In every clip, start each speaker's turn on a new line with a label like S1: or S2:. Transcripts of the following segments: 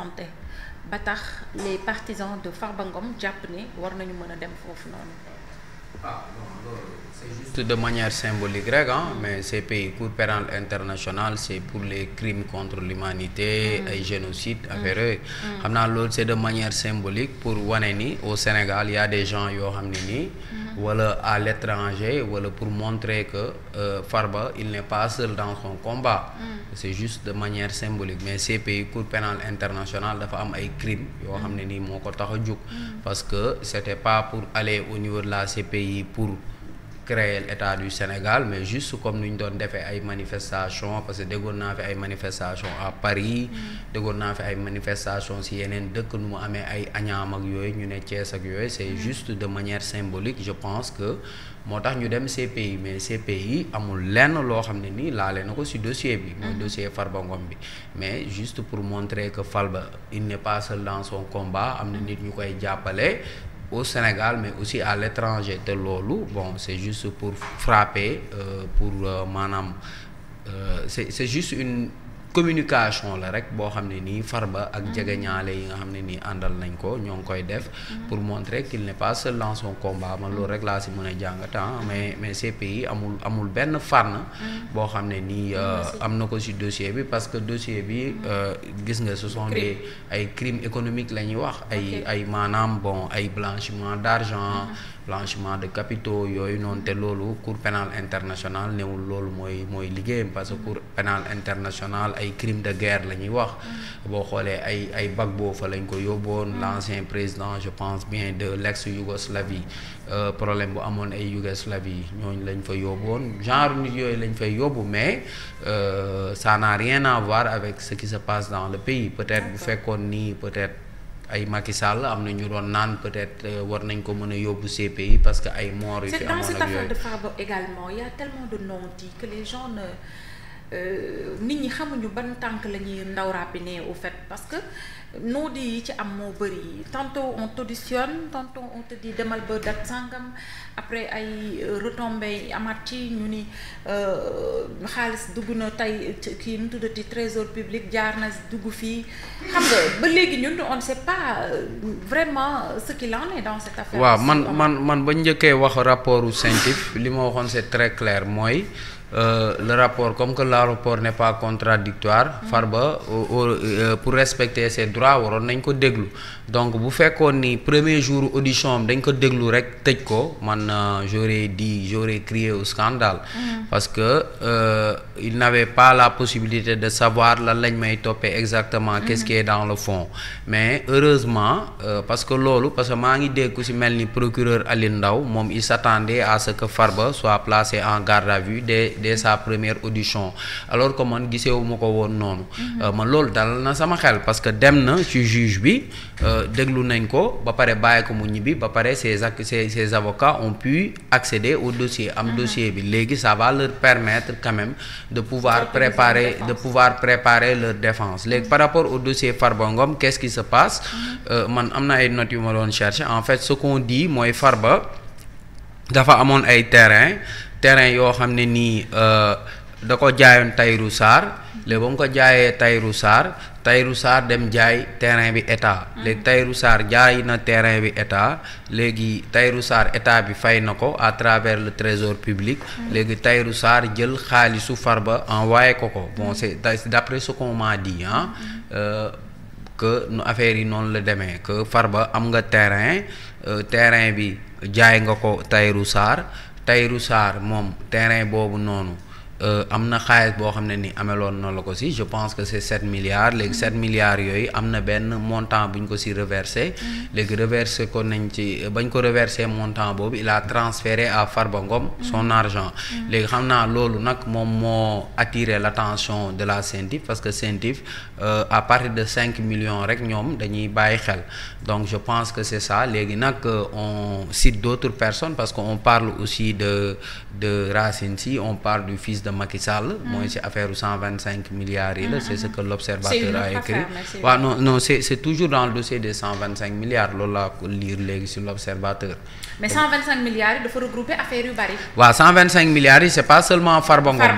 S1: santé ba tax les partisans de Farba Ngom jàpp ne war nañu mën a dem foofu noonu.
S2: Ah non, c'est juste de manière symbolique rek mais CPI Cour pénale internationale c'est pour les crimes contre l'humanité ay génocide affaire yooyu xam naa loolu c'est de manière symbolique pour wane ni au Sénégal y a des gens yoo xam ne nii wala à l'étranger wala pour montrer que Farba il n'est pas seul dans son combat c'est juste de manière symbolique mais CPI Cour pénale internationale dafa am ay crimes yoo xam ne nii moo ko tax a jóg parce que c'était pas pour aller au niveau de la CPI pour créer l'état du Sénégal mais juste comme ni ñu doon defee ay manifestations parce que déggoon naa fi ay manifestations à Paris déggoon naa fi ay manifestations ci yeneen dëkk nu mu amee ay Agnam ak yooyu ñu ne Thiès ak yooyu c'est juste de manière symbolique je pense que moo tax ñu dem CPI mais CPI amul lenn loo xam ne nii laale na ko ci dossier bi mooy dossier Farba Ngom bi mais juste pour montrer que Farba il n'est pas seul dans son combat am na nit ñu koy jàppale au Sénégal mais aussi à l'étranger te loolu bon c'est juste pour frapper pour maanaam c'est juste une communication la rek boo xam ne nii Farba ak jegeñaale yi nga xam ne nii àndal nañ ko ñoo ngi koy def pour montrer qu'il n'est pas seul dans son combat man loolu rek laa si mën a jàngata mais CPI amul benn fànn boo xam ne nii am na ko si dossier bi parce que dossier bi gis nga ce sont des ay crimes économiques la ñuy wax ay maanaam bon ay blanchiment d'argent blanchiment de capitaux yooyu noonu te loolu Cour pénale internationale newul loolu mooy liggéeyam parce que Cour pénale internationale ay crimes de guerre la ñuy wax boo xoolee ay Gbagbo fa lañ ko yóbboon l'ancien président je pense bien de l'ex-Yougoslavie problème bu amoon ay Yougoslavie ñooñu lañ fa yóbboon genre nit yooyu lañ fay yóbbu mais ça n'a rien à voir avec ce qui se passe dans le pays peut-être bu fekkoon nii peut-être ay Macky Sall am na ñu doon naan peut-être war nañ ko mën a yóbbu CPI parce que ay morts yu fi amoon ak yooyu.
S1: C'est dans cette affaire de Farba également il y a tellement de non-dits que les gens ne nit ñi xamuñu ban tànk la ñuy ndaw rapine au fait parce que non-dits yi ci am moo bëri tantôt on t'auditionne tantôt on te dit demal ba date sangam après ay retombées amaat ci ñu ni xaalis dugg na tey kii nu tuddati trésor public jaar na dugg fii xam nga ba léegi ñun on ne sait pas vraiment ce qu'il en est dans cette affaire.
S2: waaw man ba njëkkee wax rapportu CENTIF li ma waxoon c'est très clair mooy. Le rapport comme que le rapport n'est pas contradictoire Farba pour respecter ses droits waroon nañ ko déglu donc bu fekkoon ni premier jour audition am dañ ko déglu rek tëj ko man j'aurais crié au scandale parce que il n'avait pas la possibilité de savoir lan lañ may toppee exactement qu'est-ce qui est dans le fond mais heureusement parce que maa ngi dégg ku ci mel ni procureur Alioune Ndao moom il s'attendait à ce que Farba soit placé en garde à vue dès sa première audition alors que man gisewuma ko woon noonu man loolu dalal na sama xel parce que dem na ci juge bi déglu nañ ko ba pare bàyyi ko mu ñibbi ba pare ses avocats ont pu accéder au dossier dossier bi léegi ça va leur permettre quand même de pouvoir préparer leur défense léegi par rapport au dossier Farba Ngom qu'est-ce qui se passe man am na ay notes yu ma doon chercher en fait ce qu'on dit mooy Farba dafa amoon ay terrain yoo xam ne nii da ko jaayoon Tahirou Sarr léegi ba mu ko jaayee Tahirou Sarr dem jaay terrain bi état léegi Tahirou Sarr jaay na terrain bi état léegi Tahirou Sarr état bi fay na ko à travers le trésor public léegi Tahirou Sarr jël xaalisu Farba envoyé ko bon c'est d'après ce qu'on m'a dit que nu affaire yi noonu la demee que Farba am nga terrain bi jaay nga ko Tahirou Sarr moom terrain boobu noonu am na xaalis boo xam ne ni ameloon na la ko si je pense que c'est 7 milliards léegi 7 milliards yooyu am na benn montant bu ñu ko si reversé léegi reversé ko nañ ci bañ ko reversé montant boobu il a transféré à Farba Ngom son argent léegi xam naa loolu nag moom moo attiré l'attention de la CENTIF parce que CENTIF à partir de 5 millions rek ñoom dañuy bàyyi xel donc je pense que c'est ça léegi nag on cite d'autres personnes parce que on parle aussi de Racine Sy on parle du fils de Macky Sall. mooy ci affaire 125 milliards yi la. c'est ce que l'observateur a écrit. waaw non c'est toujours dans le dossier des 125 milliards loolu laa ko lire léegi ci l'observateur.
S1: mais 125 milliards yi dafa regrouper affaire yu bari.
S2: waaw 125 milliards yi c'est pas seulement Farba Ngom.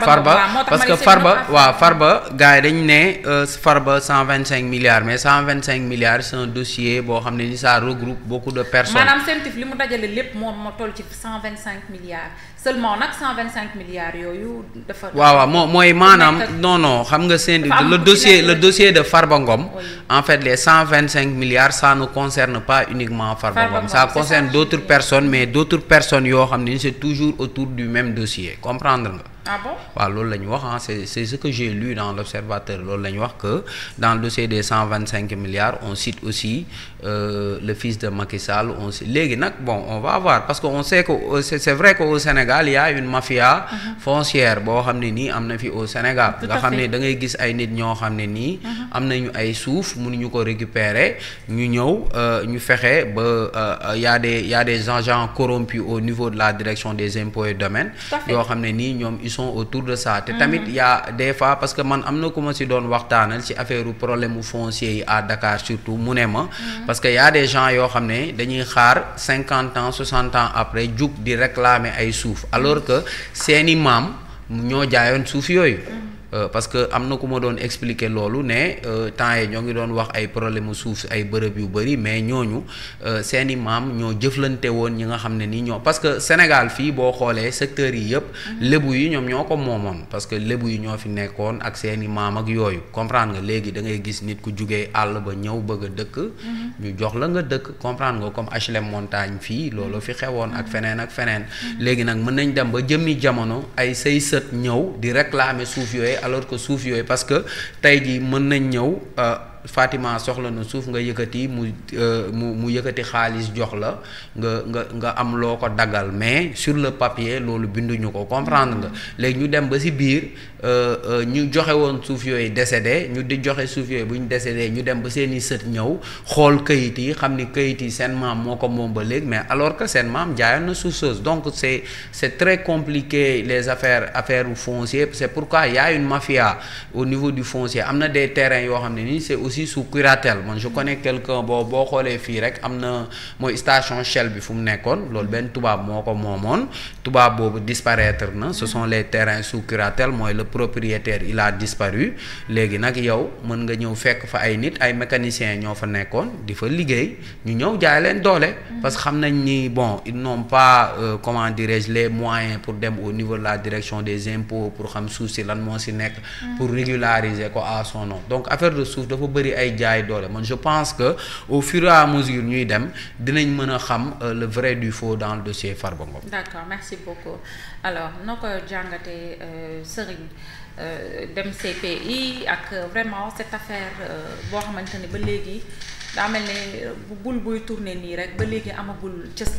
S2: parce que Farba gars yi dañu ne Farba 125 milliards mais 125 milliards c'est un dossier boo xam ne ni ça regroupe beaucoup de personnes.
S1: maanaam CENTIF li mu dajale lépp moom moo toll ci 125 milliards seulement nag 125 milliards yooyu dafa. waaw
S2: mooy maanaam non xam nga seen le dossier de Farba Ngom. Oui. En fait les 125 milliards ça ne concerne pas uniquement Farba Ngom. Ça concerne d'autres personnes mais d'autres personnes yoo xam ne c'est toujours autour du même dossier comprendre nga.
S1: Ah bon?
S2: waaw loolu la ñu wax ah c'est ce que j'ai lu dans l'observateur loolu la ñu wax que dans le dossier des 125 milliards on cite aussi le fils de Macky Sall on cite léegi nag bon on va voir parce que on sait que c'est vrai que au Sénégal il y a une mafia foncière boo xam ne nii am na fi au Sénégal nga xam ne da ngay gis ay nit ñoo xam ne nii am nañu ay suuf mënuñu ko récupérer ñu ñëw ñu fexe ba y a des agents corrompus au niveau de la direction des impôts et domaines yoo xam ne nii ñoom autour de ça te tamit y a des fois parce que man am na ku ma ci doon waxtaanal ci affaire problème foncier yi à Dakar surtout mu ne ma parce que y a des gens yoo xam ne dañuy xaar 50 ans 60 ans après jug di réclamer ay suuf alors que seeni maam ñoo jaayoon suuf yooyu parce que am na ku ma doon expliquer loolu ne temps yi ñoo ngi doon wax ay problème suuf ay bërëb yu bëri mais ñooñu seeni maam ñoo jëflante woon ñi nga xam ne nii ñoo parce que Sénégal fii boo xoolee secteurs yi yëpp lébu yi ñoom ñoo ko moomoon parce que lébu yi ñoo fi nekkoon ak seeni maam ak yooyu comprendre nga léegi da ngay gis nit ku jugee àll ba ñëw bëgg a dëkk ñu jox la nga dëkk comprendre nga comme HLM Montagne fii loolu fi xewoon ak feneen léegi nag mën nañ dem ba jëmmi jamono ay say sët ñëw di réclamer suuf yooyu alors que suuf yooyu parce que tey jii mën nañ ñëw Fatima soxla na suuf nga yëkkati mu yëkkati xaalis jox la nga am loo ko daggal mais sur le papier loolu binduñu ko comprendre nga léegi ñu dem ba ci biir ñu joxe woon suuf yooyu décédé ñu di joxe suuf yooyu bu ñu décédé ñu dem ba seeni sët ñëw xool kayit yi xam ni kayit yi seen maam moo ko moom ba léegi mais alors que seen maam jaayoon na suuf soosu donc c'est très compliqué les affaires foncières c'est pourquoi il y a une mafia au niveau du foncier am na des terrains yoo xam ne nii c'est aussi sous curatelle man je connais quelqu'un boo xoolee fii rek am na mooy station Shell bi fu mu nekkoon loolu benn tubaab moo ko moomoon tubaab boobu disparaître na ce sont les terrains sous curatelle mooy le propriétaire il a disparu léegi nag yow mën nga ñëw fekk fa ay nit ay mécaniciens ñoo fa nekkoon di fa liggéey ñu ñëw jaay leen doole parce que xam nañ ni bon ils n'ont pas comment dirais-je les moyens pour dem au niveau de la direction des impôts pour xam suuf si lan moo si nekk pour régulariser ko à son nom donc affaire de suuf dafa bëri ay jaay doole man je pense que au fur et à mesure ñuy dem dinañ mën a xam le vrai du faux dans le dossier Farba Ngom.
S1: D'accord, merci beaucoup. Alors noo ko jàngatee Serigne dem CPI ak vraiment cette affaire boo xamante ne ba léegi daa mel ne bul buy tourner nii rek ba léegi amagul cës